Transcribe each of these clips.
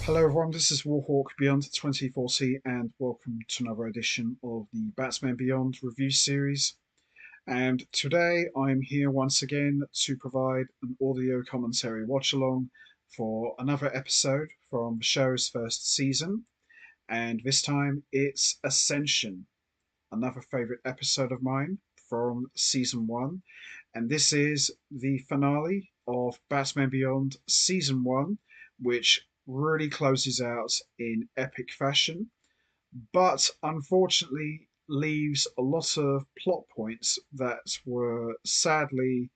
Hello everyone, this is Warhawk Beyond 2040 and welcome to another edition of the Batman Beyond review series. And today I'm here once again to provide an audio commentary watch along for another episode from the show's first season. And this time it's Ascension, another favourite episode of mine from season 1. And this is the finale of Batman Beyond season 1, which really closes out in epic fashion, but unfortunately leaves a lot of plot points that were sadly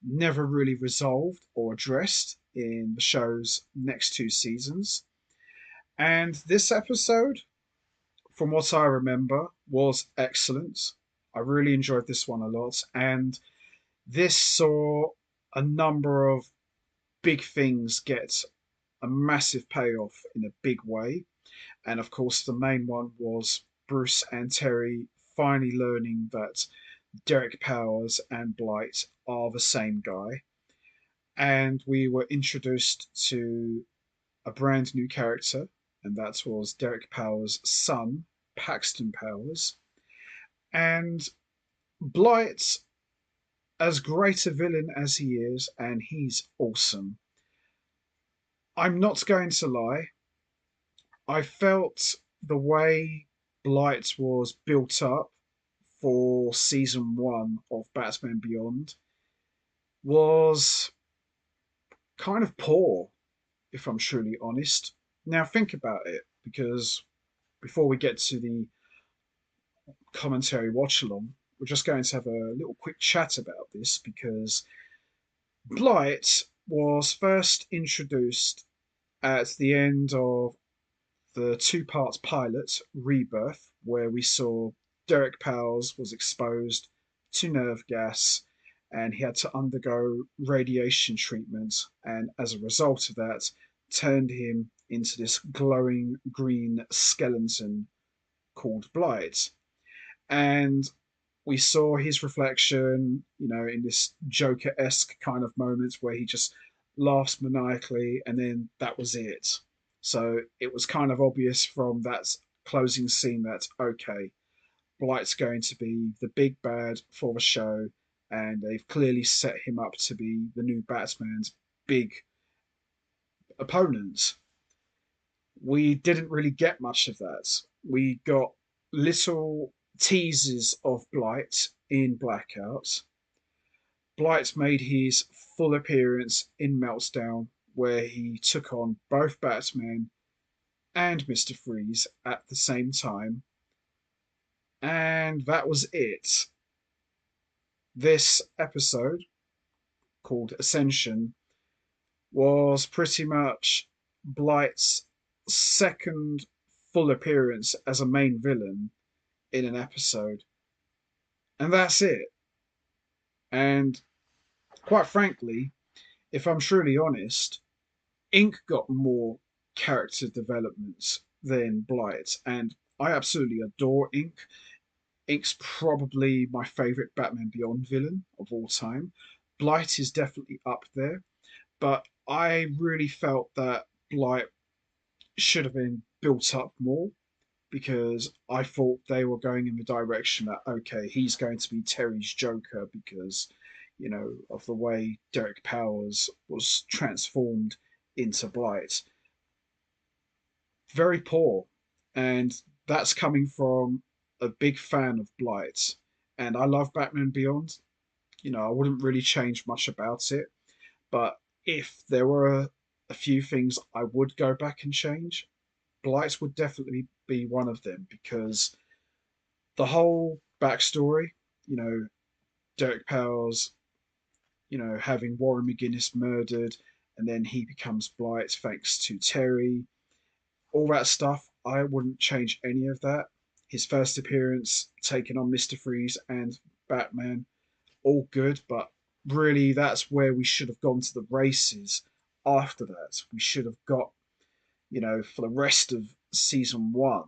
never really resolved or addressed in the show's next two seasons. And this episode, from what I remember, was excellent. I really enjoyed this one a lot, and this saw a number of big things get a massive payoff in a big way. And of course, the main one was Bruce and Terry finally learning that Derek Powers and Blight are the same guy. And we were introduced to a brand new character, and that was Derek Powers' son, Paxton Powers. And Blight, as great a villain as he is, and he's awesome. I'm not going to lie, I felt the way Blight was built up for season 1 of Batman Beyond was kind of poor, if I'm truly honest. Now, think about it, because before we get to the commentary watch along, we're just going to have a little quick chat about this because Blight was first introduced at the end of the two-part pilot, Rebirth, where we saw Derek Powers was exposed to nerve gas and he had to undergo radiation treatment, and as a result of that, turned him into this glowing green skeleton called Blight. And we saw his reflection, in this Joker-esque kind of moment where he just laughs maniacally, and then that was it. So it was kind of obvious from that closing scene that, okay, Blight's going to be the big bad for the show, and they've clearly set him up to be the new Batman's big opponent. We didn't really get much of that. We got little teases of Blight in Blackout. Blight made his full appearance in Meltdown, where he took on both Batman and Mr. Freeze at the same time, and that was it. This episode, called Ascension, was pretty much Blight's second full appearance as a main villain in an episode, and that's it. And quite frankly, if I'm truly honest, Ink got more character developments than Blight, and I absolutely adore Ink. Ink's probably my favourite Batman Beyond villain of all time. Blight is definitely up there, but I really felt that Blight should have been built up more because I thought they were going in the direction that, okay, he's going to be Terry's Joker because, of the way Derek Powers was transformed into Blight. Very poor. And that's coming from a big fan of Blight. And I love Batman Beyond. I wouldn't really change much about it. But if there were a few things I would go back and change, Blight would definitely be one of them because the whole backstory, you know, Derek Powers, having Warren McGinnis murdered, and then he becomes Blight thanks to Terry, all that stuff, I wouldn't change any of that. His first appearance, taking on Mr. Freeze and Batman, all good, but really that's where we should have gone to the races after that. We should have got, for the rest of season 1,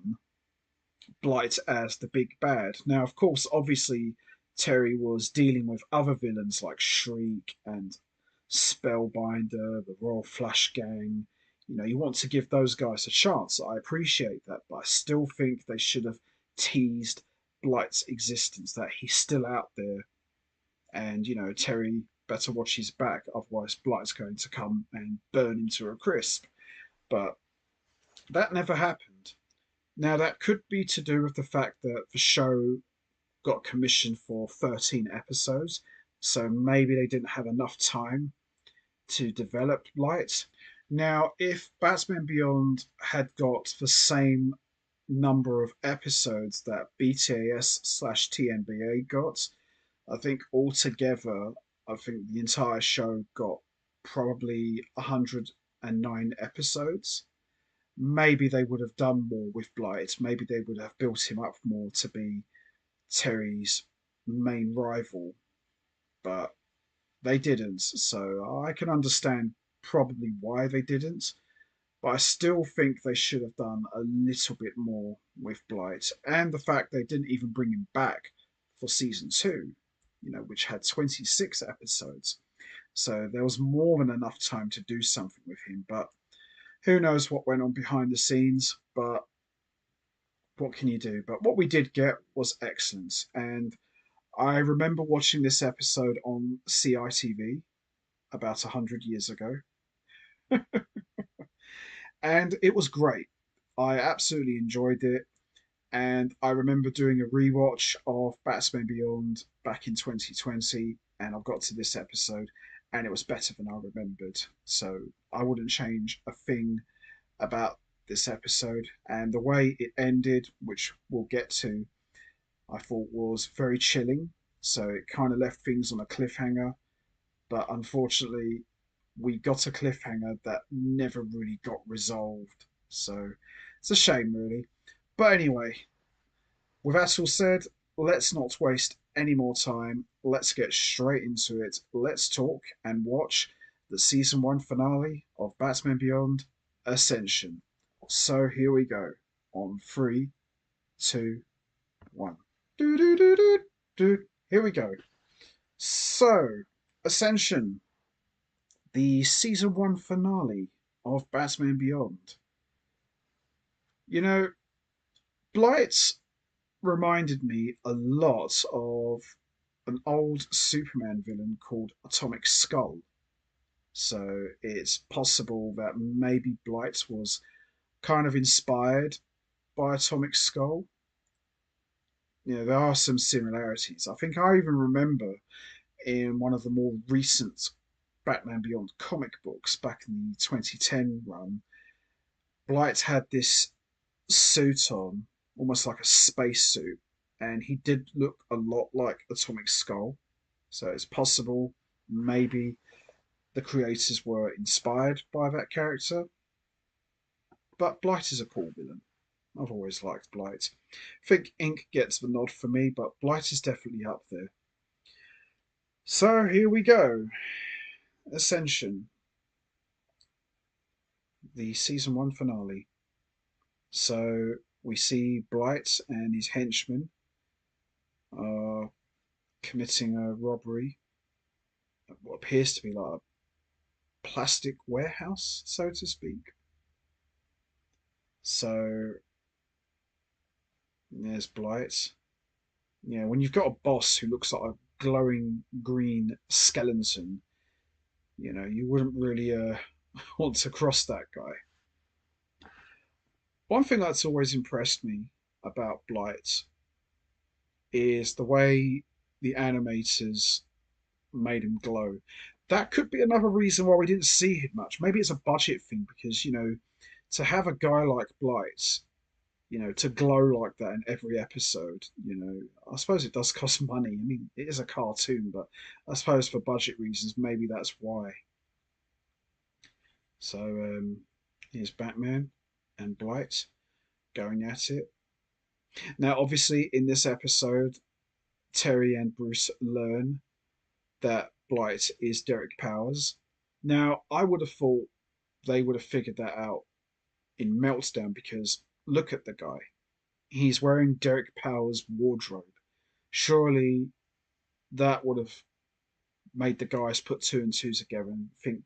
Blight as the big bad. Now, of course, obviously, Terry was dealing with other villains like Shriek and Spellbinder, the Royal Flush Gang, You want to give those guys a chance. I appreciate that, but I still think they should have teased Blight's existence, that he's still out there, and Terry better watch his back, otherwise Blight's going to come and burn him to a crisp. But that never happened. Now that could be to do with the fact that the show got commissioned for 13 episodes, so maybe they didn't have enough time to develop Light. Now, if Batman Beyond had got the same number of episodes that BTAS/TNBA got, I think altogether, I think the entire show got probably 109 episodes. Maybe they would have done more with Blight. Maybe they would have built him up more to be Terry's main rival, but they didn't. So I can understand probably why they didn't, but I still think they should have done a little bit more with Blight. And the fact they didn't even bring him back for season two, which had 26 episodes. So there was more than enough time to do something with him. But who knows what went on behind the scenes. But what can you do? But what we did get was excellent. And I remember watching this episode on CITV about 100 years ago, and it was great. I absolutely enjoyed it. And I remember doing a rewatch of Batman Beyond back in 2020, and I got to this episode, and it was better than I remembered. So I wouldn't change a thing about this episode. And the way it ended, which we'll get to, I thought was very chilling. So it kind of left things on a cliffhanger, but unfortunately, we got a cliffhanger that never really got resolved. So it's a shame, really. But anyway, with that all said, let's not waste any more time. Let's get straight into it. Let's talk and watch the season one finale of Batman Beyond Ascension. So here we go on three, two, one. Do, do, do, do, do. Here we go. So, Ascension, the season one finale of Batman Beyond. You know, Blight reminded me a lot of an old Superman villain called Atomic Skull. So it's possible that maybe Blight was kind of inspired by Atomic Skull. There are some similarities. I think I even remember in one of the more recent Batman Beyond comic books back in the 2010 run, Blight had this suit on, almost like a space suit, and he did look a lot like Atomic Skull. So it's possible maybe the creators were inspired by that character. But Blight is a cool villain. I've always liked Blight. I think Ink gets the nod for me, but Blight is definitely up there. So here we go. Ascension, the season one finale. So we see Blight and his henchmen are committing a robbery at what appears to be like a plastic warehouse, so to speak. So there's Blight. Yeah, when you've got a boss who looks like a glowing green skeleton, you wouldn't really want to cross that guy. One thing that's always impressed me about Blight is the way the animators made him glow. That could be another reason why we didn't see him much. Maybe it's a budget thing because, to have a guy like Blight, to glow like that in every episode, I suppose it does cost money. I mean, it is a cartoon, but I suppose for budget reasons, maybe that's why. So here's Batman and Blight going at it. Now, obviously, in this episode, Terry and Bruce learn that Blight is Derek Powers. Now, I would have thought they would have figured that out in Meltdown because look at the guy. He's wearing Derek Powers' wardrobe. Surely that would have made the guys put two and two together and think,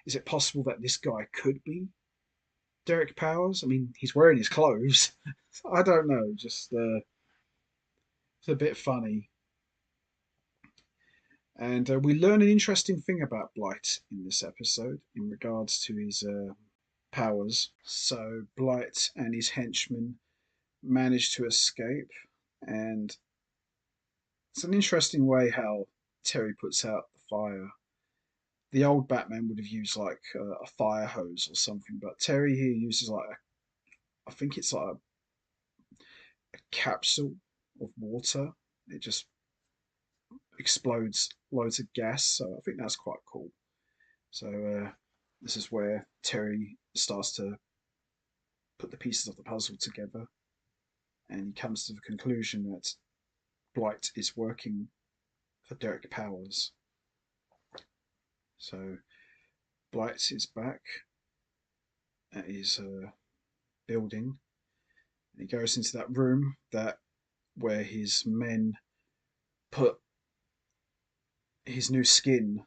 is it possible that this guy could be Derek Powers. I mean, he's wearing his clothes. I don't know, just it's a bit funny. And we learn an interesting thing about Blight in this episode in regards to his powers. So Blight and his henchmen manage to escape, and it's an interesting way how Terry puts out the fire. The old Batman would have used like a fire hose or something, but Terry here uses like I think it's like a capsule of water. It just explodes loads of gas, so I think that's quite cool. So this is where Terry starts to put the pieces of the puzzle together, and he comes to the conclusion that Blight is working for Derek Powers. So Blight is back at his building, and he goes into that room that where his men put his new skin.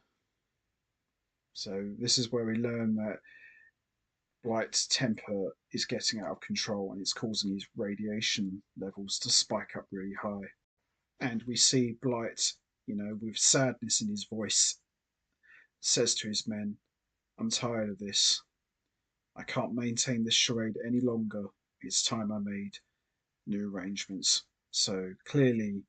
So this is where we learn that Blight's temper is getting out of control and it's causing his radiation levels to spike up really high. And we see Blight, with sadness in his voice, says to his men, I'm tired of this. I can't maintain this charade any longer. It's time I made new arrangements. So clearly,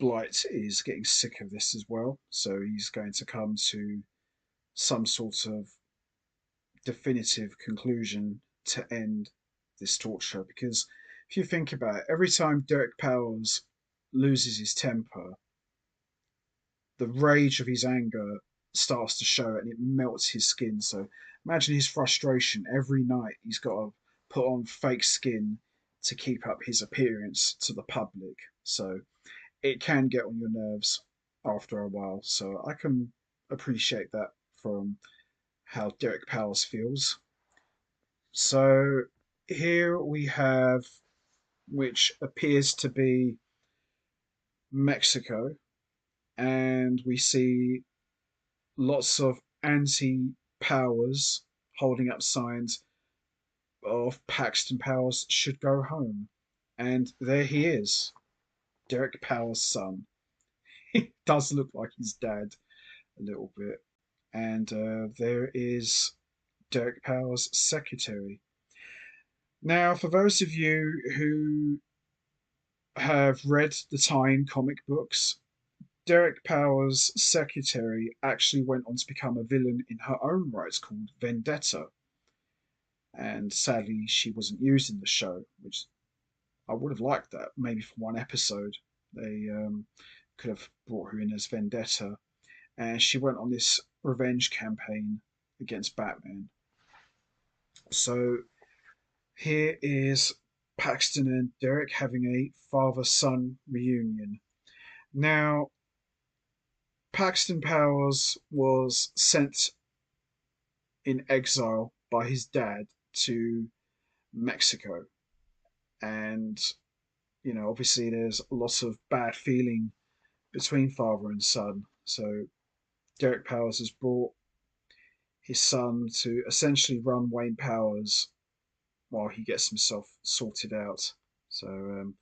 Blight is getting sick of this as well. So he's going to come to some sort of definitive conclusion to end this torture. Because if you think about it, every time Derek Powers loses his temper, the rage of his anger starts to show and it melts his skin. So imagine his frustration every night. He's got to put on fake skin to keep up his appearance to the public. So it can get on your nerves after a while. So I can appreciate that from how Derek Powers feels. So here we have, which appears to be Mexico, and we see lots of anti Powers holding up signs of Paxton Powers should go home. And there he is, Derek Powers' son. He does look like his dad a little bit. And there is Derek Powers' secretary. Now, for those of you who have read the tie-in comic books, Derek Powers' secretary actually went on to become a villain in her own right called Vendetta. And sadly, she wasn't used in the show, which I would have liked that. Maybe for one episode, they could have brought her in as Vendetta. And she went on this revenge campaign against Batman. So here is Paxton and Derek having a father son reunion. Now, Paxton Powers was sent in exile by his dad to Mexico. And, obviously there's a lot of bad feeling between father and son. So Derek Powers has brought his son to essentially run Wayne Powers while he gets himself sorted out. So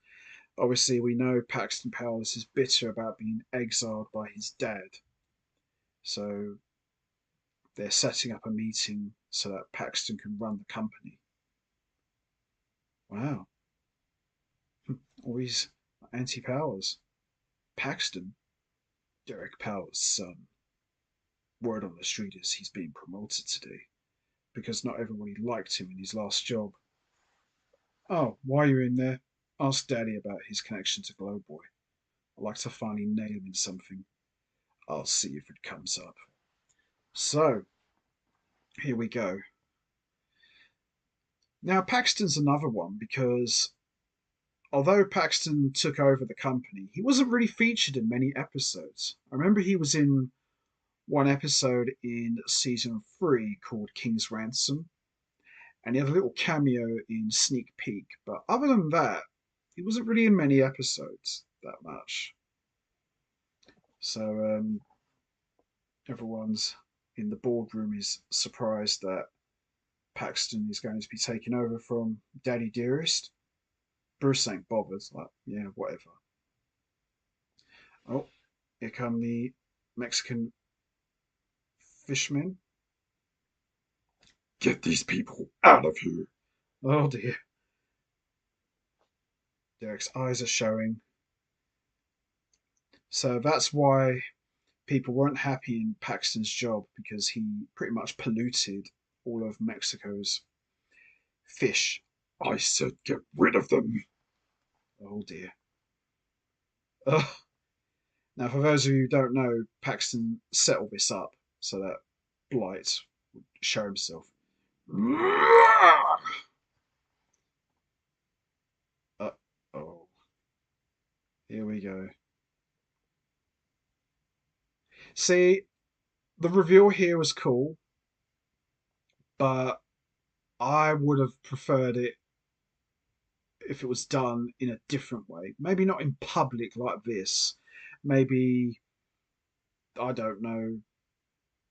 obviously we know Paxton Powers is bitter about being exiled by his dad. So they're setting up a meeting so that Paxton can run the company. Wow. Always anti-Powers. Paxton, Derek Powers' son. Word on the street is he's being promoted today because not everybody liked him in his last job. Oh, while you're in there, ask Daddy about his connection to Glowboy. I'd like to finally nail him in something. I'll see if it comes up. So, here we go. Now, Paxton's another one because although Paxton took over the company, he wasn't really featured in many episodes. I remember he was in one episode in season 3 called King's Ransom, and he had a little cameo in Sneak Peek. But other than that, he wasn't really in many episodes that much. So everyone's in the boardroom is surprised that Paxton is going to be taken over from Daddy Dearest. Bruce ain't bothered. Like, yeah, whatever. Oh, here come the Mexican fishmen. Get these people out of here. Oh dear. Derek's eyes are showing. So that's why people weren't happy in Paxton's job, because he pretty much polluted all of Mexico's fish. I said get rid of them. Oh dear. Ugh. Now, for those of you who don't know, Paxton settled this up so that Blight would show himself. Oh, here we go. See, the reveal here was cool, but I would have preferred it if it was done in a different way. Maybe not in public like this. Maybe, I don't know,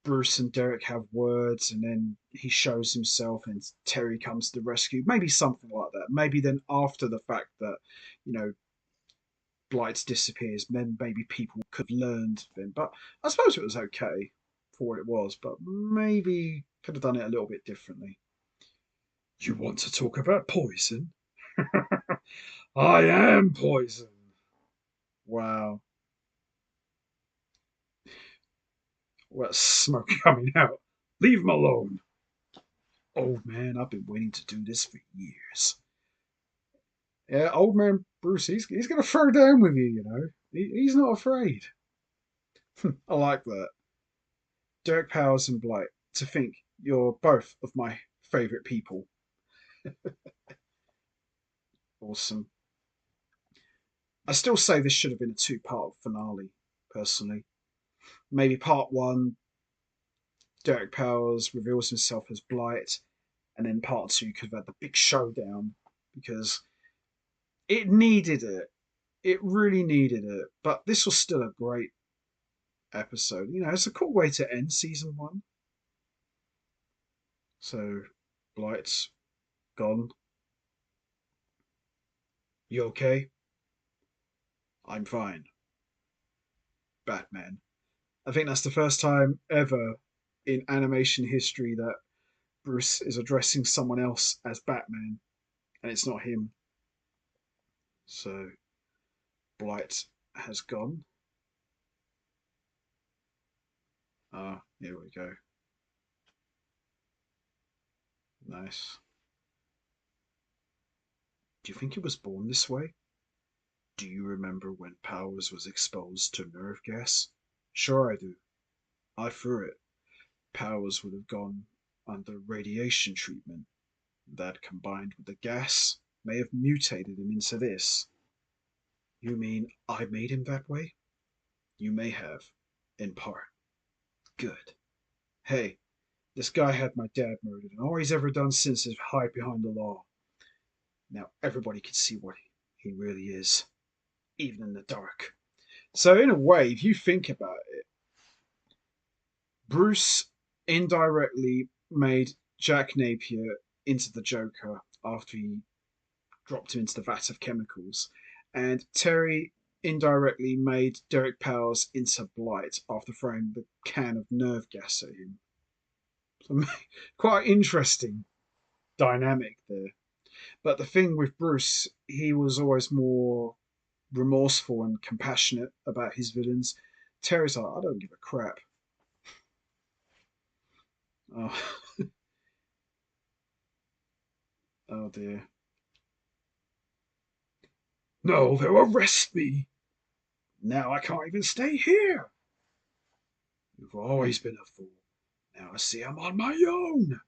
Bruce and Derek have words and then he shows himself and Terry comes to the rescue. Maybe something like that. Maybe then after the fact that, you know, Blight disappears, then maybe people could have learned then. But I suppose it was okay for what it was, but maybe could have done it a little bit differently. You want to talk about poison? I am poison. Wow. Well, smoke coming out. Leave him alone. Old man, I've been waiting to do this for years. Yeah, old man Bruce, he's going to throw down with you, you know. He's not afraid. I like that. Derek Powers and Blight, to think you're both of my favourite people. Awesome. I still say this should have been a two-part finale, personally. Maybe part one, Derek Powers reveals himself as Blight, and then part two could have had the big showdown, because it needed it. It really needed it. But this was still a great episode. You know, it's a cool way to end season one. So, Blight's gone. You okay? I'm fine. Batman. I think that's the first time ever in animation history that Bruce is addressing someone else as Batman, and it's not him. So, Blight has gone. Ah, here we go. Nice. Do you think it was born this way? Do you remember when Powers was exposed to nerve gas? Sure I do. I threw it. Powers would have gone under radiation treatment. That, combined with the gas, may have mutated him into this. You mean I made him that way? You may have, in part. Good. Hey, this guy had my dad murdered, and all he's ever done since is hide behind the law. Now everybody can see what he really is, even in the dark. So, in a way, if you think about it, Bruce indirectly made Jack Napier into the Joker after he dropped him into the vat of chemicals, and Terry indirectly made Derek Powers into Blight after throwing the can of nerve gas at him. So, quite interesting dynamic there. But the thing with Bruce, he was always more remorseful and compassionate about his villains. Terry's like, I don't give a crap. Oh, oh dear. No, they'll arrest me. Now I can't even stay here. You've always been a fool. Now I see I'm on my own.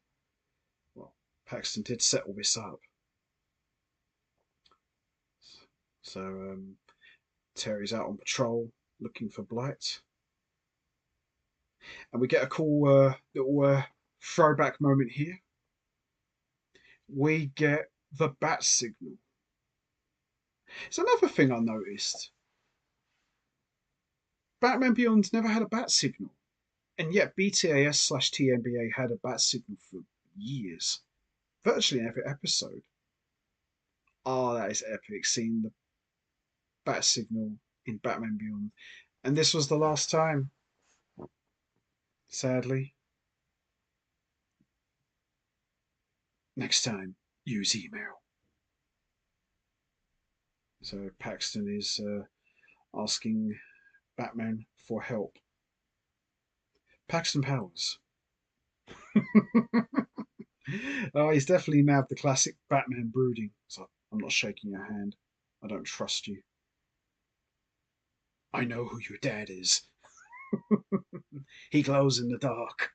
Well, Paxton did settle this up. So Terry's out on patrol looking for Blight. And we get a cool little throwback moment here. We get the bat signal. It's another thing I noticed. Batman Beyond never had a bat signal. And yet BTAS/TNBA had a bat signal for years. virtually every episode. Oh, that is epic, seeing the bat signal in Batman Beyond. And this was the last time, sadly. Next time, use email. So Paxton is asking Batman for help. Paxton Powers. Oh, he's definitely nabbed the classic Batman brooding. So I'm not shaking your hand. I don't trust you. I know who your dad is. He glows in the dark.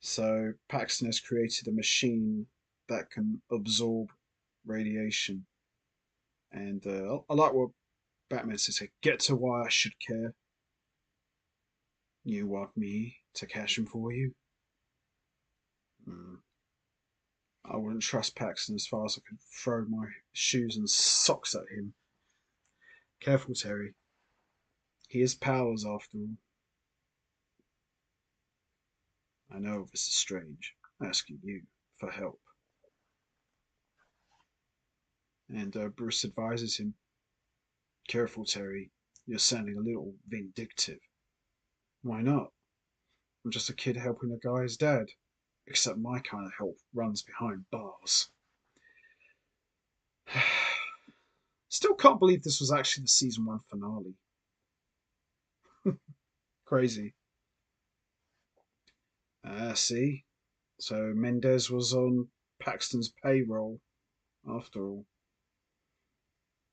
So Paxton has created a machine that can absorb radiation. And I like what Batman says here. Get to why I should care. You want me to cash him for you? Mm. I wouldn't trust Paxton as far as I could throw my shoes and socks at him. Careful, Terry. He has powers after all. I know this is strange, asking you for help. And Bruce advises him, careful, Terry. You're sounding a little vindictive. Why not? I'm just a kid helping a guy's dad. Except my kind of help runs behind bars. Still can't believe this was actually the season 1 finale. Crazy. See? So Mendez was on Paxton's payroll after all.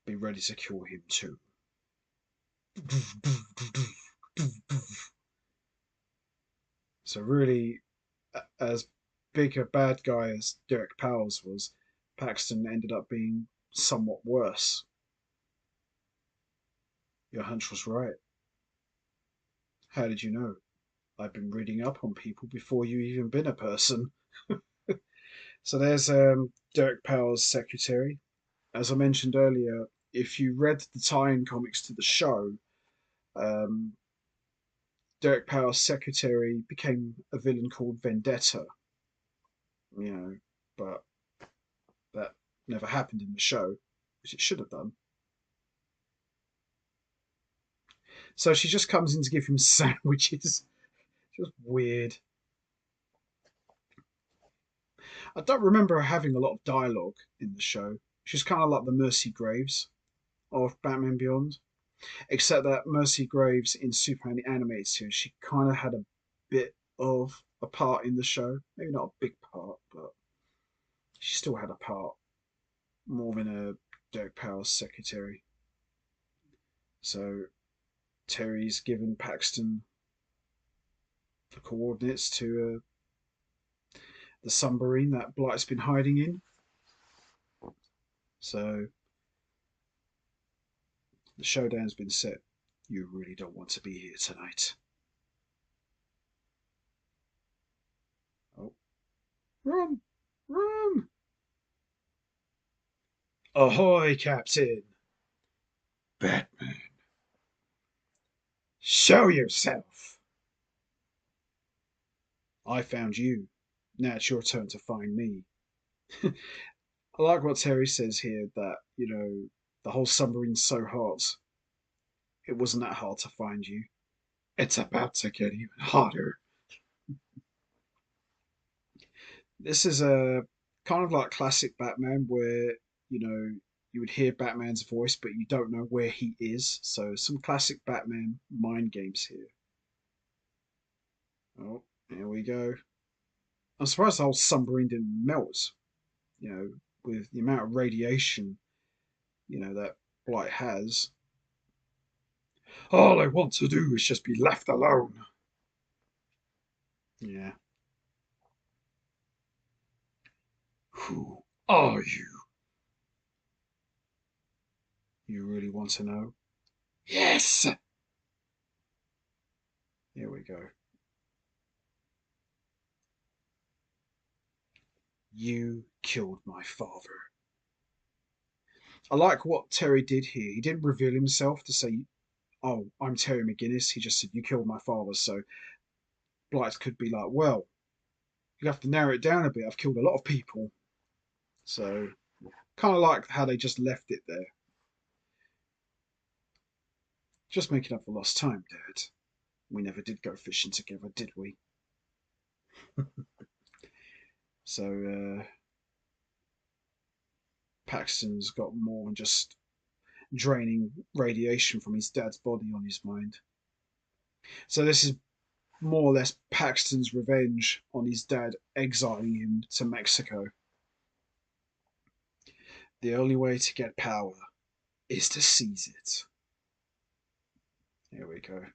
Be ready to kill him too. So really, as big a bad guy as Derek Powers was, Paxton ended up being somewhat worse. Your hunch was right. How did you know? I've been reading up on people before you even been a person. So there's Derek Powers' secretary. As I mentioned earlier, if you read the tie-in comics to the show, um, Derek Powers' secretary became a villain called Vendetta. You know, but that never happened in the show, which it should have done. So she just comes in to give him sandwiches. Just weird. I don't remember her having a lot of dialogue in the show. She's kind of like the Mercy Graves of Batman Beyond, except that Mercy Graves in Superman the Animated Series, she kind of had a bit of a part in the show. Maybe not a big part, but she still had a part, more than a Derek Powers secretary. So Terry's given Paxton the coordinates to the submarine that Blight's been hiding in. So the showdown's been set. You really don't want to be here tonight. Oh, run! Run! Ahoy, Captain! Batman, show yourself! I found you. Now it's your turn to find me. I like what Terry says here that, the whole submarine's so hot, it wasn't that hard to find you. It's about to get even hotter. This is a kind of like classic Batman where, you would hear Batman's voice, but you don't know where he is. So some classic Batman mind games here. Oh, here we go. I'm surprised the whole submarine didn't melt, with the amount of radiation, that Blight has. All I want to do is just be left alone. Yeah. Who are you? You really want to know? Yes! Here we go. You killed my father. I like what Terry did here. He didn't reveal himself to say, oh, I'm Terry McGinnis. He just said, you killed my father. So Blight could be like, well, you have to narrow it down a bit. I've killed a lot of people. So, kind of like how they just left it there. Just making up for lost time, Dad. We never did go fishing together, did we? So, Paxton's got more than just draining radiation from his dad's body on his mind. So, this is more or less Paxton's revenge on his dad exiling him to Mexico. The only way to get power is to seize it. Here we go.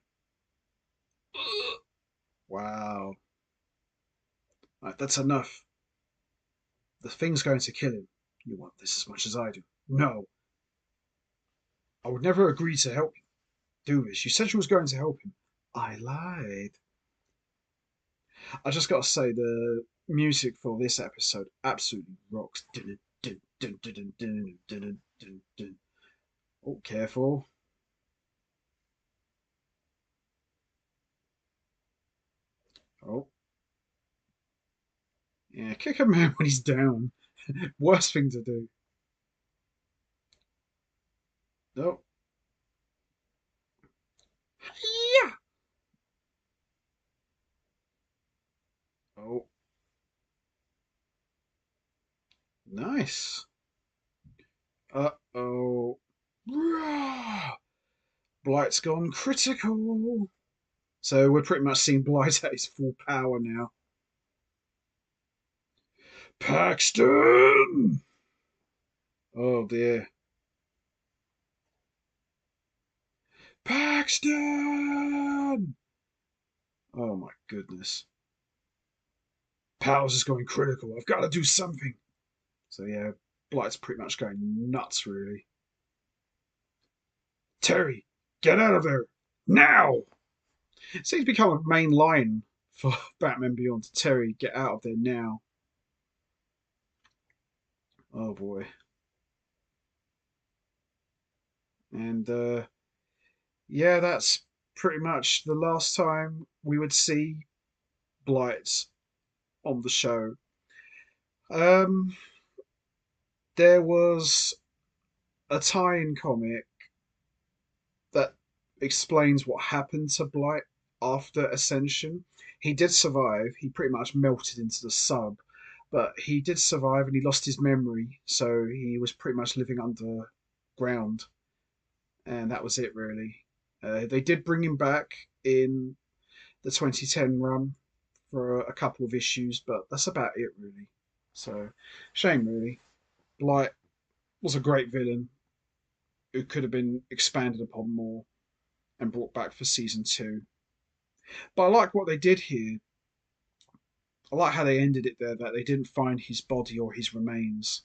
Wow. Right, that's enough. The thing's going to kill him. You want this as much as I do. No, I would never agree to help you do this. You said you was going to help him. I lied. I just got to say, the music for this episode absolutely rocks. Oh, careful. Oh, yeah, kick a man when he's down. Worst thing to do. Oh, yeah. Oh, nice. Uh-oh. Blight's gone critical. So we're pretty much seeing Blight at his full power now. Paxton! Oh dear. Paxton! Oh my goodness. Powers is going critical. I've got to do something. So yeah, Blight's pretty much going nuts, really. Terry, get out of there! Now! It seems to become a main line for Batman Beyond. Terry, get out of there now. Oh boy. And yeah, that's pretty much the last time we would see Blight on the show. Um, there was a tie-in comic that explains what happened to Blight after Ascension. He did survive. He pretty much melted into the sub, but he did survive and he lost his memory, so he was pretty much living underground, and that was it really. They did bring him back in the 2010 run for a couple of issues, but that's about it really. So, shame really. Blight was a great villain who could have been expanded upon more and brought back for season two. But I like what they did here. I like how they ended it there, that they didn't find his body or his remains.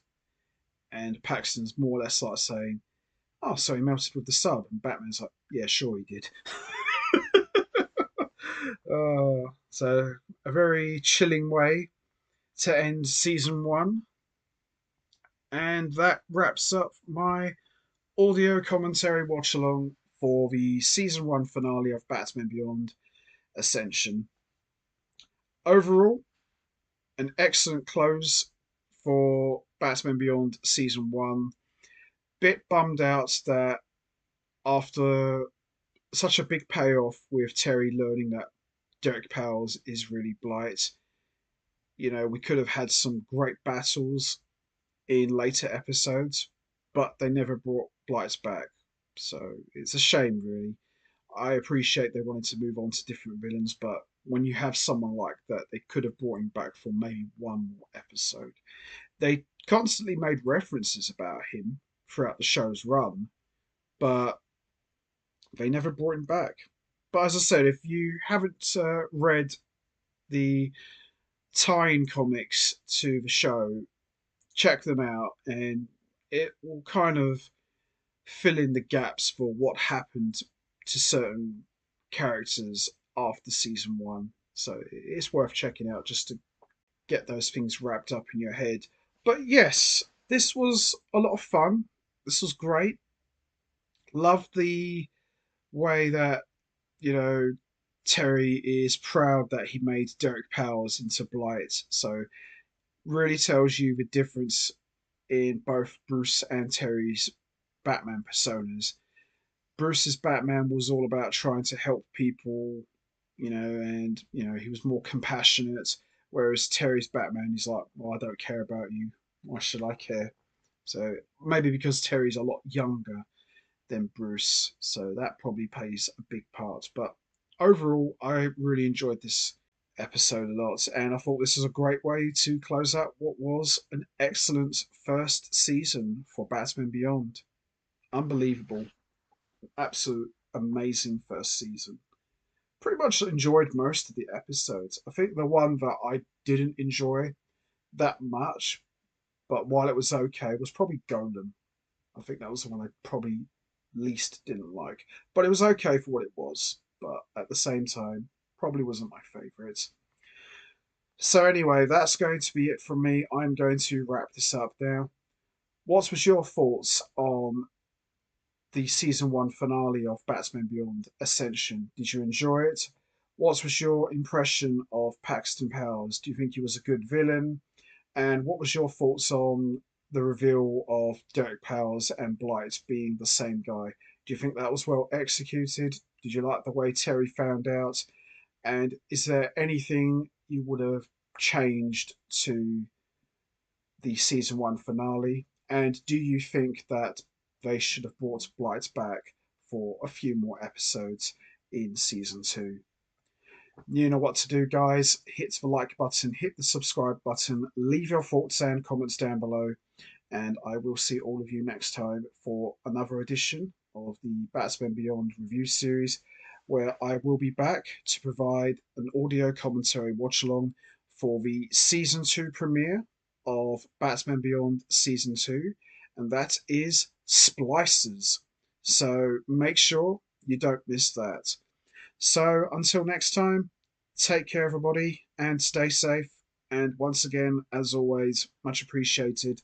And Paxton's more or less like saying, oh, so he melted with the sub. And Batman's like, yeah, sure he did. So, a very chilling way to end season one. And that wraps up my audio commentary watch along for the season one finale of Batman Beyond Ascension. Overall, an excellent close for Batman Beyond season one. Bit bummed out that after such a big payoff with Terry learning that Derek Powers is really Blight, we could have had some great battles in later episodes, but they never brought Blight back. So it's a shame, really. I appreciate they wanted to move on to different villains, but when you have someone like that, they could have brought him back for maybe one more episode. They constantly made references about him throughout the show's run, but they never brought him back. But as I said, if you haven't read the tie-in comics to the show, check them out, and it will kind of fill in the gaps for what happened to certain characters after season one. So it's worth checking out just to get those things wrapped up in your head. But yes, this was a lot of fun. This was great. Loved the way that, you know, Terry is proud that he made Derek Powers into Blight. So really tells you the difference in both Bruce and Terry's Batman personas. Bruce's Batman was all about trying to help people, and he was more compassionate. Whereas Terry's Batman is like, well, I don't care about you. Why should I care? So maybe because Terry's a lot younger than Bruce, so that probably plays a big part. But overall, I really enjoyed this episode a lot, and I thought this was a great way to close out what was an excellent first season for Batman Beyond. Unbelievable, absolute amazing first season. Pretty much enjoyed most of the episodes. I think the one that I didn't enjoy that much, but while it was okay, was probably Golem. I think that was the one I probably least didn't like. But it was okay for what it was. But at the same time, probably wasn't my favourite. So anyway, that's going to be it from me. I'm going to wrap this up now. What was your thoughts on the season one finale of Batman Beyond Ascension? Did you enjoy it? What was your impression of Paxton Powers? Do you think he was a good villain? And what was your thoughts on the reveal of Derek Powers and Blight being the same guy? Do you think that was well executed? Did you like the way Terry found out? And is there anything you would have changed to the season one finale? And do you think that they should have brought Blight back for a few more episodes in season two? You know what to do, guys. Hit the like button, hit the subscribe button, leave your thoughts and comments down below, and I will see all of you next time for another edition of the Batman Beyond review series, where I will be back to provide an audio commentary watch along for the season 2 premiere of Batman Beyond season 2, and that is Splicers. So make sure you don't miss that. So until next time, take care, everybody, and stay safe. And once again, as always, much appreciated.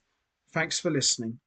Thanks for listening.